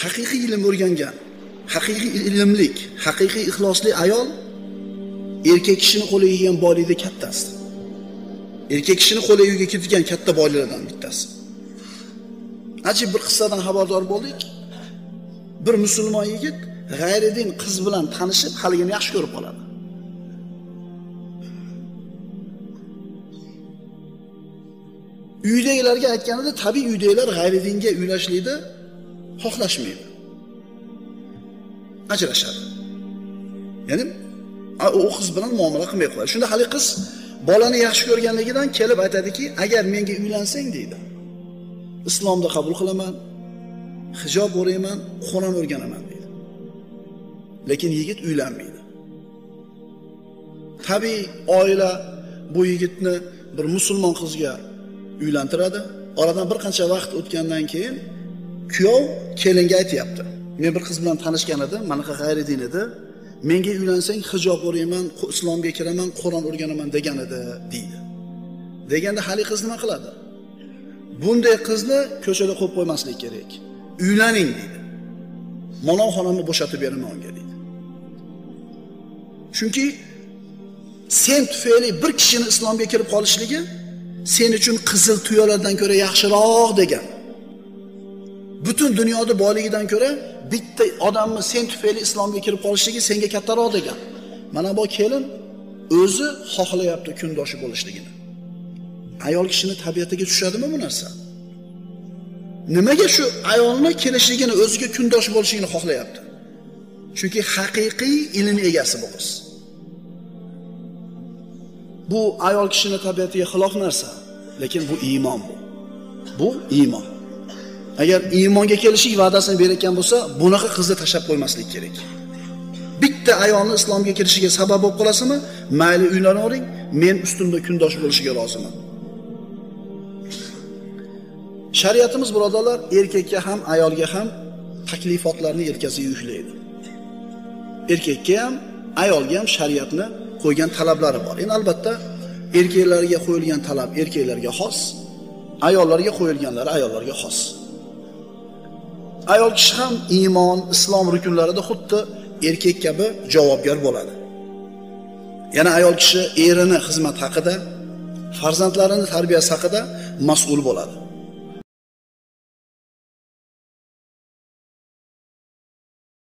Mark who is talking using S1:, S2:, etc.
S1: haqiqiy ilm o'rgangan, haqiqiy ilmlik, haqiqiy ixlosli ayol erkak kishini qo'liga kelgan boylikda kattasi. Erkak kishini qo'liga ketgan katta boylardan bittasi. Ajib bir qissadan xabardor bo'ldik. Bir musulmon yigit g'ayridin qiz bilan tanishib, haligini yaxshi ko'rib qoladi. Uydagilarga aytganida, tabiiy uydagilar g'ayridinga uylashlikni xohlashmaydi. Ajrashadi. Ya'ni u qiz bilan muomala qilmay qo'yadi. Shunda hali qiz bolani yaxshi ko'rganligidan kelib aytadiki, agar menga uylansang deydi, islomda qabul qilaman, hijob o'rayman, Qur'on o'rganaman deydi. Lekin yigit uylanmaydi. Tabiiy oila bu yigitni bir musulmon qizga uylantiradi. Oradan bir qancha vaqt o'tgandan keyin kuyov kelinga aytayapti. Men bir qiz bilan tanishgan edim, manaqa g'ayridin edi. Menga uylansang hijob o'rayman, islomga kiraman, Qur'on o'rganaman degan edi deydi. Deganda hali qiz nima qiladi? Bunday qizni ko'chada qo'yib qo'ymaslik kerak. Uylaning deydi. Mana xonamni bo'shatib beraman unga deydi. Chunki sen tufayli bir kishini islomga kirib qolishligi sen uchun qizil tuyalardan ko'ra yaxshiroq degan. Butun dunyoda boyligidan ko'ra bitta odamni sen tufayli islomga kirib qolishligi senga kattaroq degan. Mana bu kelin o'zi xohlayapti kundoshi bo'lishligini. Ayol kishini tabiatiga tushadimi bu narsa? Nimaga shu ayolni kelishligini, o'ziga kundosh bo'lishligini xohlayapti? Chunki haqiqiy ilm egasi bu qiz. Bu ayol kishini tabiatiga xilof narsa, lekin bu iymon bu. Bu iymon. Agar iymonga kelishlik va'dasini berayotgan bo'lsa, bunaqa qizni tashab qo'ymaslik kerak. Bitta ayolni islomga kirishiga sabab bo'lib qolasizmi? Mayli uylanavering, men ustimda kundosh bo'lishiga roziman. Shariatimiz birodarlar erkakka ham, ayolga ham taklifotlarni yelkasiga yuklaydi. Erkakka ham, ayolga ham shariatni qo'ygan talablari bor. Endi albatta erkaklarga qo'yilgan talab erkaklarga xos, ayollarga qo'yilganlari ayollarga xos. Ayol kishi ham iymon, islom rukunlarida xuddi erkak kabi javobgar bo'ladi. Yana ayol kishi erini xizmat haqida, farzandlarini tarbiyasi haqida mas'ul bo'ladi.